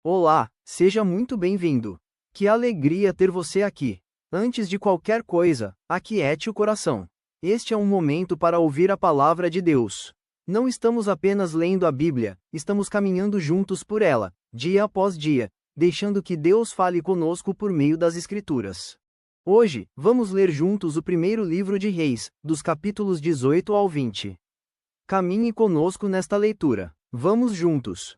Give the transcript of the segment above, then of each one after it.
Olá, seja muito bem-vindo. Que alegria ter você aqui. Antes de qualquer coisa, aquiete o coração. Este é um momento para ouvir a palavra de Deus. Não estamos apenas lendo a Bíblia, estamos caminhando juntos por ela, dia após dia, deixando que Deus fale conosco por meio das Escrituras. Hoje, vamos ler juntos o primeiro livro de Reis, dos capítulos 18 ao 20. Caminhe conosco nesta leitura. Vamos juntos.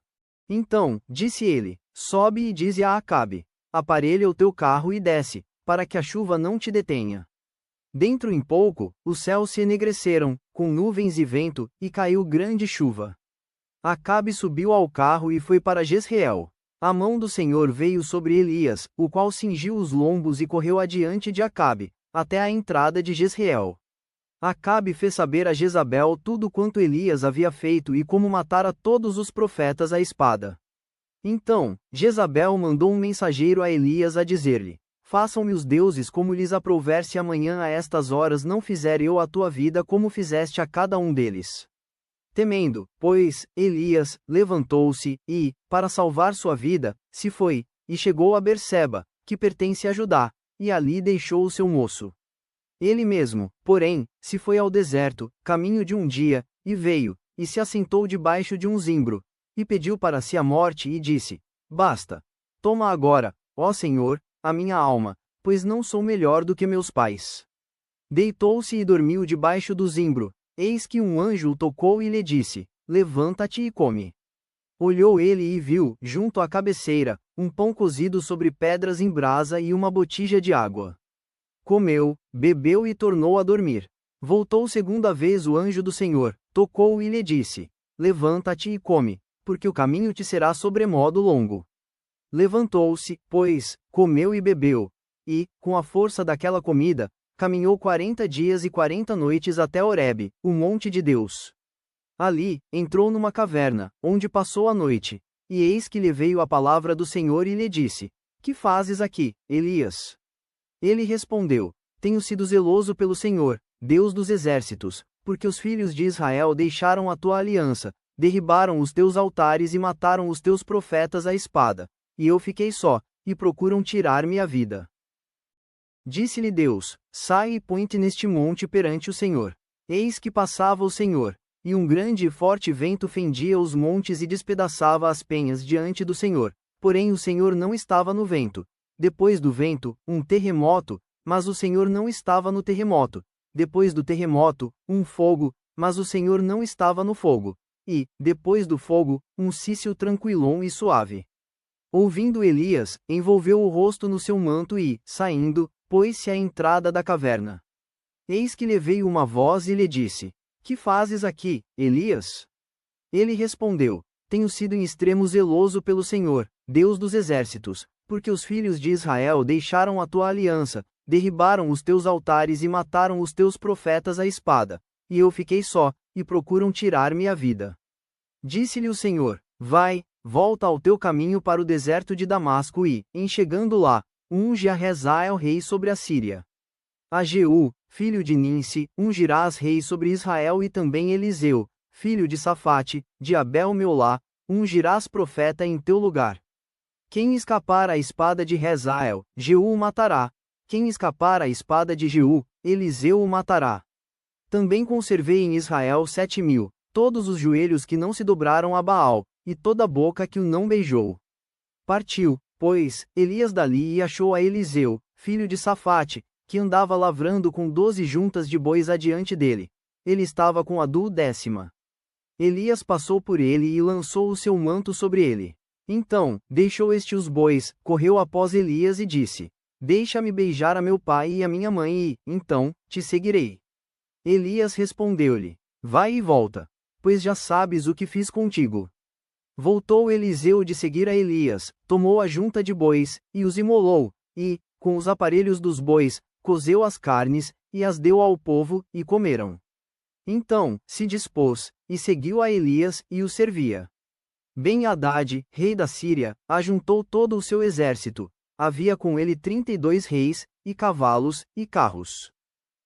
Então, disse ele, sobe e dize a Acabe, aparelha o teu carro e desce, para que a chuva não te detenha. Dentro em pouco, os céus se enegreceram, com nuvens e vento, e caiu grande chuva. Acabe subiu ao carro e foi para Jezreel. A mão do Senhor veio sobre Elias, o qual cingiu os lombos e correu adiante de Acabe, até a entrada de Jezreel. Acabe fez saber a Jezabel tudo quanto Elias havia feito e como matara todos os profetas à espada. Então, Jezabel mandou um mensageiro a Elias a dizer-lhe: façam-me os deuses como lhes aprouver, se amanhã a estas horas não fizer eu a tua vida como fizeste a cada um deles. Temendo, pois, Elias levantou-se e, para salvar sua vida, se foi, e chegou a Berseba, que pertence a Judá, e ali deixou o seu moço. Ele mesmo, porém, se foi ao deserto, caminho de um dia, e veio, e se assentou debaixo de um zimbro, e pediu para si a morte e disse: basta. Toma agora, ó Senhor, a minha alma, pois não sou melhor do que meus pais. Deitou-se e dormiu debaixo do zimbro. Eis que um anjo o tocou e lhe disse: levanta-te e come. Olhou ele e viu, junto à cabeceira, um pão cozido sobre pedras em brasa e uma botija de água. Comeu, bebeu e tornou a dormir. Voltou segunda vez o anjo do Senhor, tocou e lhe disse: levanta-te e come, porque o caminho te será sobremodo longo. Levantou-se, pois, comeu e bebeu, e, com a força daquela comida, caminhou 40 dias e 40 noites até Horebe, o monte de Deus. Ali, entrou numa caverna, onde passou a noite, e eis que lhe veio a palavra do Senhor e lhe disse: que fazes aqui, Elias? Ele respondeu: tenho sido zeloso pelo Senhor, Deus dos exércitos, porque os filhos de Israel deixaram a tua aliança, derribaram os teus altares e mataram os teus profetas à espada, e eu fiquei só, e procuram tirar-me a vida. Disse-lhe Deus: sai e põe-te neste monte perante o Senhor. Eis que passava o Senhor, e um grande e forte vento fendia os montes e despedaçava as penhas diante do Senhor, porém o Senhor não estava no vento. Depois do vento, um terremoto, mas o Senhor não estava no terremoto. Depois do terremoto, um fogo, mas o Senhor não estava no fogo. E, depois do fogo, um cício tranquilão e suave. Ouvindo Elias, envolveu o rosto no seu manto e, saindo, pôs-se à entrada da caverna. Eis que lhe veio uma voz e lhe disse: que fazes aqui, Elias? Ele respondeu: tenho sido em extremo zeloso pelo Senhor, Deus dos exércitos, porque os filhos de Israel deixaram a tua aliança, derribaram os teus altares e mataram os teus profetas à espada, e eu fiquei só, e procuram tirar-me a vida. Disse-lhe o Senhor: vai, volta ao teu caminho para o deserto de Damasco e, em chegando lá, unge a Rezael rei sobre a Síria. A Jeú, filho de Ninsi, ungirás rei sobre Israel, e também Eliseu, filho de Safate, de Abel-Meolá, ungirás profeta em teu lugar. Quem escapar à espada de Rezael, Jeú o matará. Quem escapar à espada de Jeú, Eliseu o matará. Também conservei em Israel 7.000, todos os joelhos que não se dobraram a Baal, e toda a boca que o não beijou. Partiu, pois, Elias dali e achou a Eliseu, filho de Safate, que andava lavrando com 12 juntas de bois adiante dele. Ele estava com a 10ª. Elias passou por ele e lançou o seu manto sobre ele. Então, deixou este os bois, correu após Elias e disse: deixa-me beijar a meu pai e a minha mãe e, então, te seguirei. Elias respondeu-lhe: vai e volta, pois já sabes o que fiz contigo. Voltou Eliseu de seguir a Elias, tomou a junta de bois, e os imolou, e, com os aparelhos dos bois, cozeu as carnes, e as deu ao povo, e comeram. Então, se dispôs, e seguiu a Elias, e o servia. Ben-Hadad, rei da Síria, ajuntou todo o seu exército. Havia com ele 32 reis, e cavalos, e carros.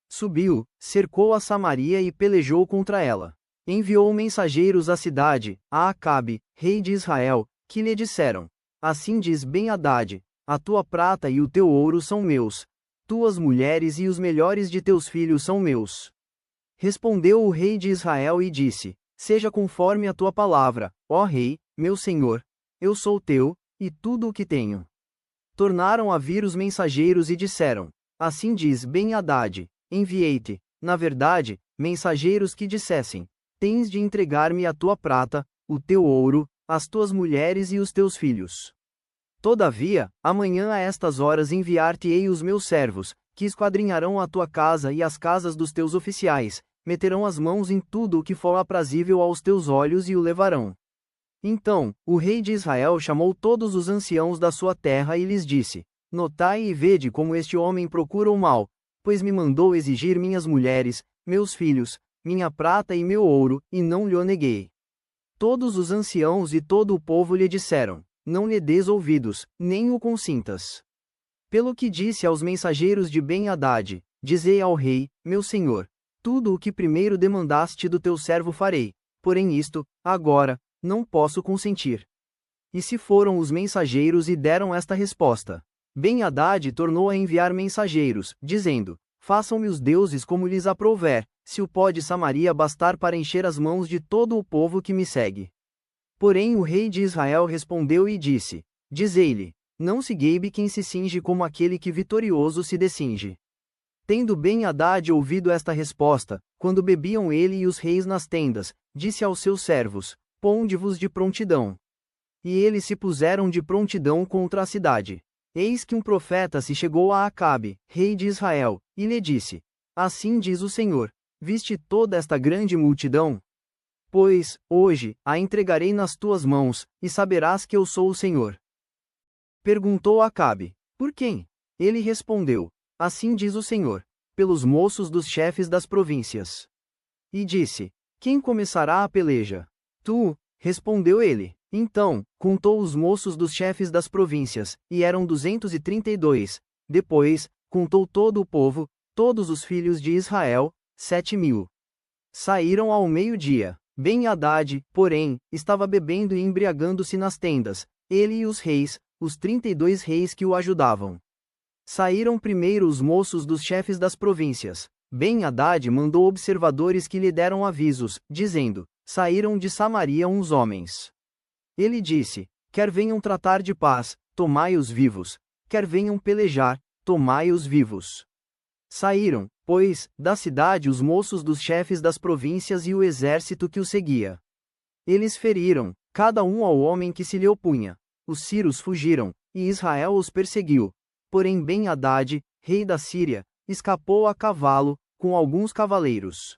Subiu, cercou a Samaria e pelejou contra ela. Enviou mensageiros à cidade, a Acabe, rei de Israel, que lhe disseram: assim diz Ben-Hadad: a tua prata e o teu ouro são meus, tuas mulheres e os melhores de teus filhos são meus. Respondeu o rei de Israel e disse: seja conforme a tua palavra, ó rei, meu senhor, eu sou teu, e tudo o que tenho. Tornaram a vir os mensageiros e disseram: assim diz Ben-Hadad: enviei-te, na verdade, mensageiros que dissessem: tens de entregar-me a tua prata, o teu ouro, as tuas mulheres e os teus filhos. Todavia, amanhã a estas horas enviar-te-ei os meus servos, que esquadrinharão a tua casa e as casas dos teus oficiais, meterão as mãos em tudo o que for aprazível aos teus olhos e o levarão. Então, o rei de Israel chamou todos os anciãos da sua terra e lhes disse: notai e vede como este homem procura o mal, pois me mandou exigir minhas mulheres, meus filhos, minha prata e meu ouro, e não lhe o neguei. Todos os anciãos e todo o povo lhe disseram: não lhe des ouvidos, nem o consintas. Pelo que disse aos mensageiros de Ben-Hadad: dizei ao rei, meu senhor, tudo o que primeiro demandaste do teu servo farei, porém isto, agora, não posso consentir. E se foram os mensageiros e deram esta resposta. Ben-Hadad tornou a enviar mensageiros, dizendo: façam-me os deuses como lhes aprouver, se o pó de Samaria bastar para encher as mãos de todo o povo que me segue. Porém o rei de Israel respondeu e disse: dizei-lhe, não se gabe quem se cinge como aquele que vitorioso se descinge. Tendo Ben-Hadad ouvido esta resposta, quando bebiam ele e os reis nas tendas, disse aos seus servos: ponde-vos de prontidão. E eles se puseram de prontidão contra a cidade. Eis que um profeta se chegou a Acabe, rei de Israel, e lhe disse: assim diz o Senhor, viste toda esta grande multidão? Pois, hoje, a entregarei nas tuas mãos, e saberás que eu sou o Senhor. Perguntou Acabe: por quem? Ele respondeu: assim diz o Senhor, pelos moços dos chefes das províncias. E disse: quem começará a peleja? Tu, respondeu ele. Então, contou os moços dos chefes das províncias, e eram 232. Depois, contou todo o povo, todos os filhos de Israel, 7.000. Saíram ao meio-dia. Ben-Hadad, porém, estava bebendo e embriagando-se nas tendas, ele e os reis, os 32 reis que o ajudavam. Saíram primeiro os moços dos chefes das províncias. Ben-Hadad mandou observadores que lhe deram avisos, dizendo: saíram de Samaria uns homens. Ele disse: quer venham tratar de paz, tomai-os vivos, quer venham pelejar, tomai-os vivos. Saíram, pois, da cidade os moços dos chefes das províncias e o exército que o seguia. Eles feriram, cada um ao homem que se lhe opunha. Os sírios fugiram, e Israel os perseguiu. Porém Ben-Hadad, rei da Síria, escapou a cavalo, com alguns cavaleiros.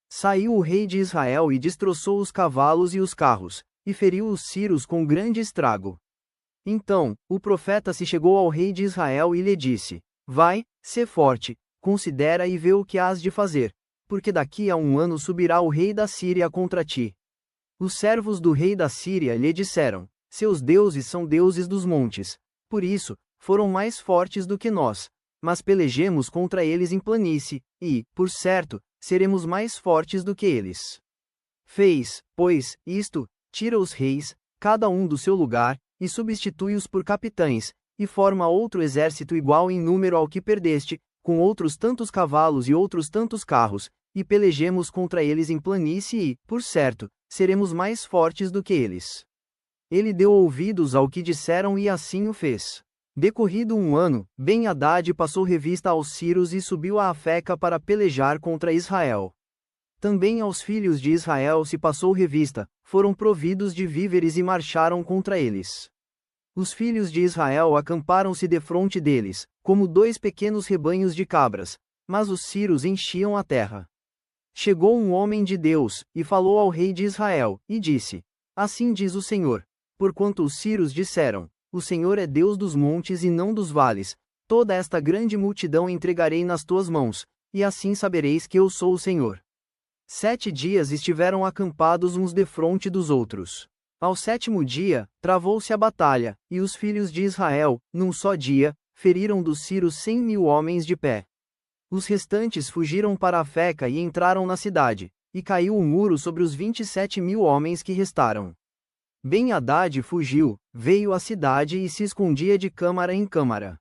Saiu o rei de Israel e destroçou os cavalos e os carros, e feriu os sírios com grande estrago. Então, o profeta se chegou ao rei de Israel e lhe disse: vai, sê forte, considera e vê o que hás de fazer, porque daqui a 1 ano subirá o rei da Síria contra ti. Os servos do rei da Síria lhe disseram: seus deuses são deuses dos montes, por isso, foram mais fortes do que nós, mas pelejemos contra eles em planície, e, por certo, seremos mais fortes do que eles. Fez, pois, isto, tira os reis, cada um do seu lugar, e substitui-os por capitães, e forma outro exército igual em número ao que perdeste, com outros tantos cavalos e outros tantos carros, e pelejemos contra eles em planície e, por certo, seremos mais fortes do que eles. Ele deu ouvidos ao que disseram e assim o fez. Decorrido 1 ano, Ben-Hadad passou revista aos sírios e subiu a Afeca para pelejar contra Israel. Também aos filhos de Israel se passou revista, foram providos de víveres e marcharam contra eles. Os filhos de Israel acamparam-se defronte deles, como 2 pequenos rebanhos de cabras, mas os sírios enchiam a terra. Chegou um homem de Deus, e falou ao rei de Israel, e disse: assim diz o Senhor, porquanto os sírios disseram: o Senhor é Deus dos montes e não dos vales, toda esta grande multidão entregarei nas tuas mãos, e assim sabereis que eu sou o Senhor. 7 dias estiveram acampados uns defronte dos outros. Ao 7º dia, travou-se a batalha, e os filhos de Israel, num só dia, feriram dos sírios 100.000 homens de pé. Os restantes fugiram para Afeca e entraram na cidade, e caiu o muro sobre os 27.000 homens que restaram. Ben-Hadad fugiu, veio à cidade e se escondia de câmara em câmara.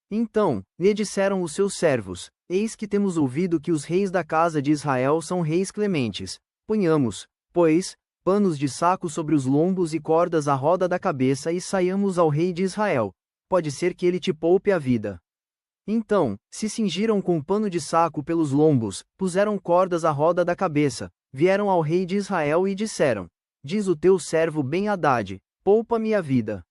Então, lhe disseram os seus servos: Eis que temos ouvido que os reis da casa de Israel são reis clementes. Ponhamos, pois, panos de saco sobre os lombos e cordas à roda da cabeça e saiamos ao rei de Israel. Pode ser que ele te poupe a vida. Então, se cingiram com pano de saco pelos lombos, puseram cordas à roda da cabeça, vieram ao rei de Israel e disseram: Diz o teu servo Ben-Hadad, poupa-me a vida.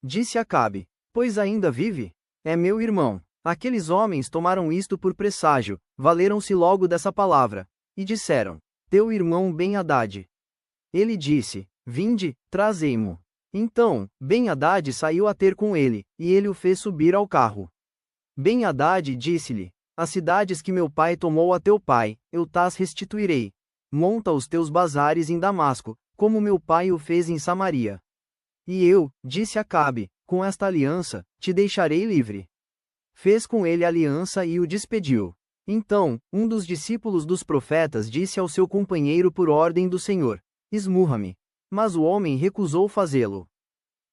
Disse Acabe: Pois ainda vive? É meu irmão. Aqueles homens tomaram isto por presságio, valeram-se logo dessa palavra, e disseram: Teu irmão Ben-Hadad. Ele disse: Vinde, trazei-mo. Então, Ben-Hadad saiu a ter com ele, e ele o fez subir ao carro. Ben-Hadad disse-lhe: As cidades que meu pai tomou a teu pai, eu tas restituirei. Monta os teus bazares em Damasco, como meu pai o fez em Samaria. E eu, disse Acabe, com esta aliança, te deixarei livre. Fez com ele aliança e o despediu. Então, um dos discípulos dos profetas disse ao seu companheiro por ordem do Senhor: Esmurra-me. Mas o homem recusou fazê-lo.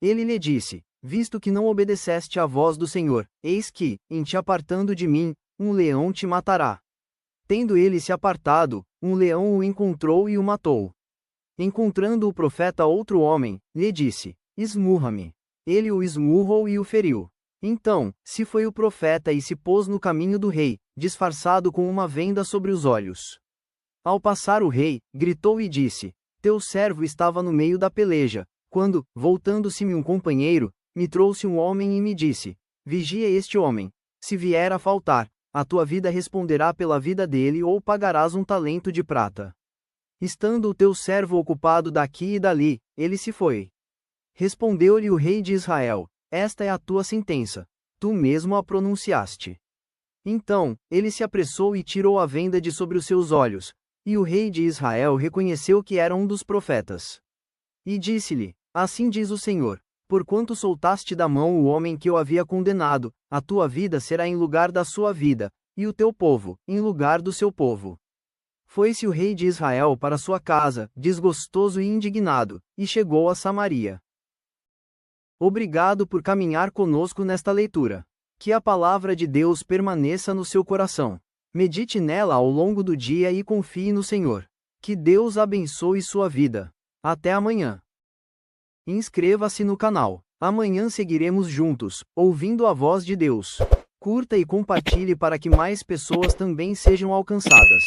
Ele lhe disse: Visto que não obedeceste à voz do Senhor, eis que, em te apartando de mim, um leão te matará. Tendo ele se apartado, um leão o encontrou e o matou. Encontrando o profeta outro homem, lhe disse: Esmurra-me. Ele o esmurrou e o feriu. Então, se foi o profeta e se pôs no caminho do rei, disfarçado com uma venda sobre os olhos. Ao passar o rei, gritou e disse: Teu servo estava no meio da peleja, quando, voltando-se-me um companheiro, me trouxe um homem e me disse: Vigia este homem. Se vier a faltar, a tua vida responderá pela vida dele ou pagarás um talento de prata. Estando o teu servo ocupado daqui e dali, ele se foi. Respondeu-lhe o rei de Israel: Esta é a tua sentença. Tu mesmo a pronunciaste. Então, ele se apressou e tirou a venda de sobre os seus olhos, e o rei de Israel reconheceu que era um dos profetas. E disse-lhe: Assim diz o Senhor: Porquanto soltaste da mão o homem que eu havia condenado, a tua vida será em lugar da sua vida, e o teu povo, em lugar do seu povo. Foi-se o rei de Israel para sua casa, desgostoso e indignado, e chegou a Samaria. Obrigado por caminhar conosco nesta leitura. Que a palavra de Deus permaneça no seu coração. Medite nela ao longo do dia e confie no Senhor. Que Deus abençoe sua vida. Até amanhã. Inscreva-se no canal. Amanhã seguiremos juntos, ouvindo a voz de Deus. Curta e compartilhe para que mais pessoas também sejam alcançadas.